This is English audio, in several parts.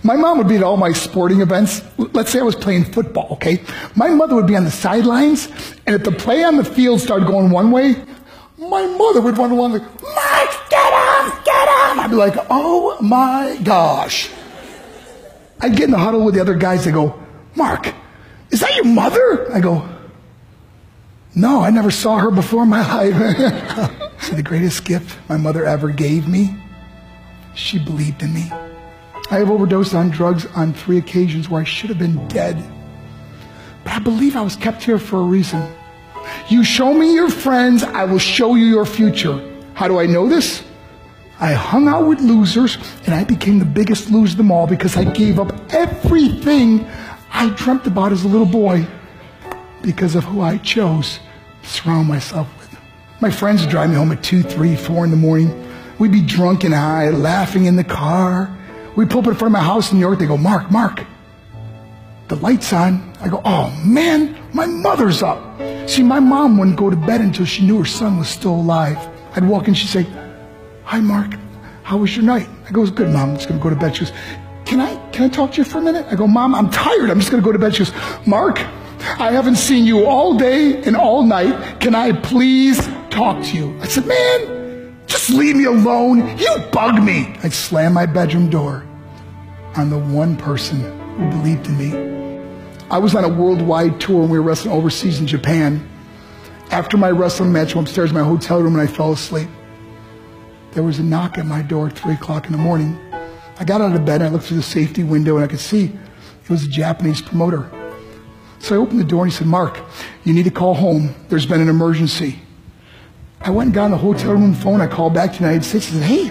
My mom would be at all my sporting events. Let's say I was playing football, okay? My mother would be on the sidelines, and if the play on the field started going one way, my mother would run along like, Mark, get him, get him! I'd be like, oh my gosh. I'd get in the huddle with the other guys. They go, Mark, is that your mother? I go, no, I never saw her before in my life. See, the greatest gift my mother ever gave me, she believed in me. I have overdosed on drugs on 3 occasions where I should have been dead. But I believe I was kept here for a reason. You show me your friends, I will show you your future. How do I know this? I hung out with losers, and I became the biggest loser of them all because I gave up everything I dreamt about as a little boy because of who I chose to surround myself with. My friends would drive me home at 2, 3, 4 in the morning. We'd be drunk and high, laughing in the car. We'd pull up in front of my house in New York. They go, Mark, the light's on. I go, oh man, my mother's up. See, my mom wouldn't go to bed until she knew her son was still alive. I'd walk in, she'd say, hi Mark, how was your night? I go, it was good, Mom, I'm just gonna go to bed. She goes, can I talk to you for a minute? I go, Mom, I'm tired, I'm just gonna go to bed. She goes, Mark, I haven't seen you all day and all night. Can I please talk to you? I said, man, just leave me alone. You bug me. I'd slam my bedroom door on the one person who believed in me. I was on a worldwide tour and we were wrestling overseas in Japan. After my wrestling match, I went upstairs in my hotel room and I fell asleep. There was a knock at my door at 3 o'clock in the morning. I got out of bed and I looked through the safety window and I could see it was a Japanese promoter. So I opened the door and he said, Mark, you need to call home. There's been an emergency. I went and got on the hotel room phone. I called back to the United States. I said, hey,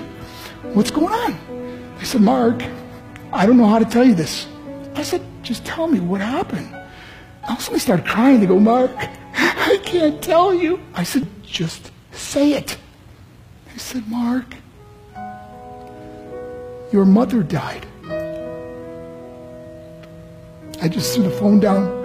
what's going on? They said, Mark, I don't know how to tell you this. I said, just tell me what happened. All of a sudden they started crying. They go, Mark, I can't tell you. I said, just say it. They said, Mark, your mother died. I just threw the phone down.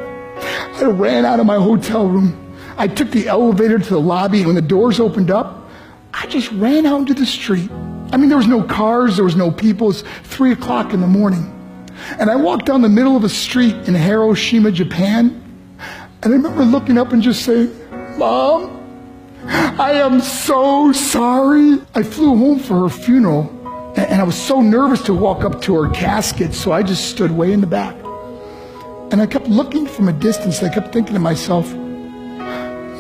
I ran out of my hotel room. I took the elevator to the lobby, and when the doors opened up, I just ran out into the street. I mean, there was no cars, there was no people. It was 3 o'clock in the morning. And I walked down the middle of a street in Hiroshima, Japan, and I remember looking up and just saying, Mom, I am so sorry. I flew home for her funeral, and I was so nervous to walk up to her casket, so I just stood way in the back. And I kept looking from a distance. I kept thinking to myself,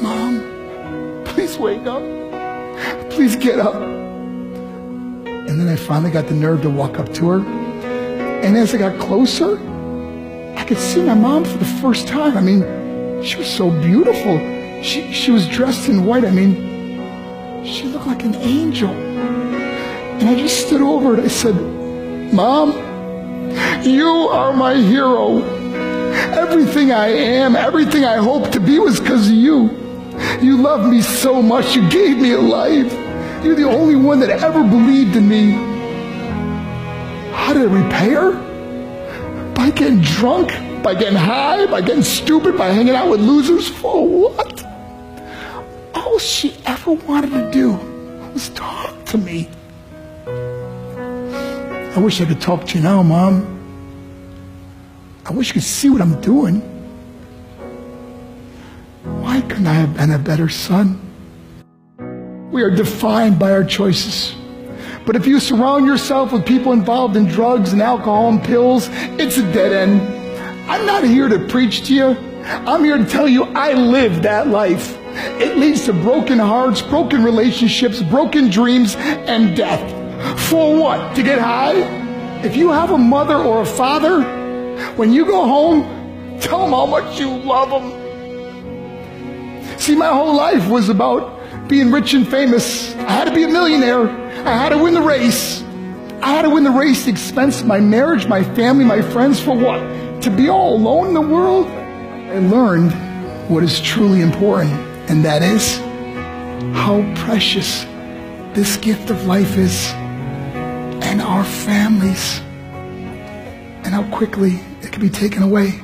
Mom, please wake up. Please get up. And then I finally got the nerve to walk up to her. And as I got closer, I could see my mom for the first time. I mean, she was so beautiful. She was dressed in white. I mean, she looked like an angel. And I just stood over her and I said, Mom, you are my hero. Everything I am, everything I hope to be was because of you. You loved me so much. You gave me a life. You're the only one that ever believed in me. How did I repay her? By getting drunk, by getting high, by getting stupid, by hanging out with losers? For what? All she ever wanted to do was talk to me. I wish I could talk to you now, Mom. I wish you could see what I'm doing. Why couldn't I have been a better son? We are defined by our choices. But if you surround yourself with people involved in drugs and alcohol and pills, it's a dead end. I'm not here to preach to you. I'm here to tell you I lived that life. It leads to broken hearts, broken relationships, broken dreams, and death. For what? To get high? If you have a mother or a father, when you go home, tell them how much you love them. See, my whole life was about being rich and famous. I had to be a millionaire. I had to win the race. I had to win the race at the expense of my marriage, my family, my friends. For what? To be all alone in the world? I learned what is truly important, and that is how precious this gift of life is, and our families, and how quickly it can be taken away.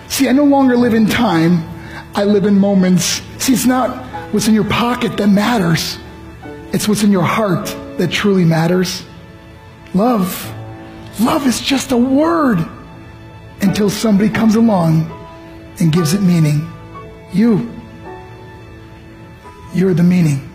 See, I no longer live in time. I live in moments. See, it's not what's in your pocket that matters. It's what's in your heart that truly matters. Love Love is just a word until somebody comes along and gives it meaning. You're the meaning.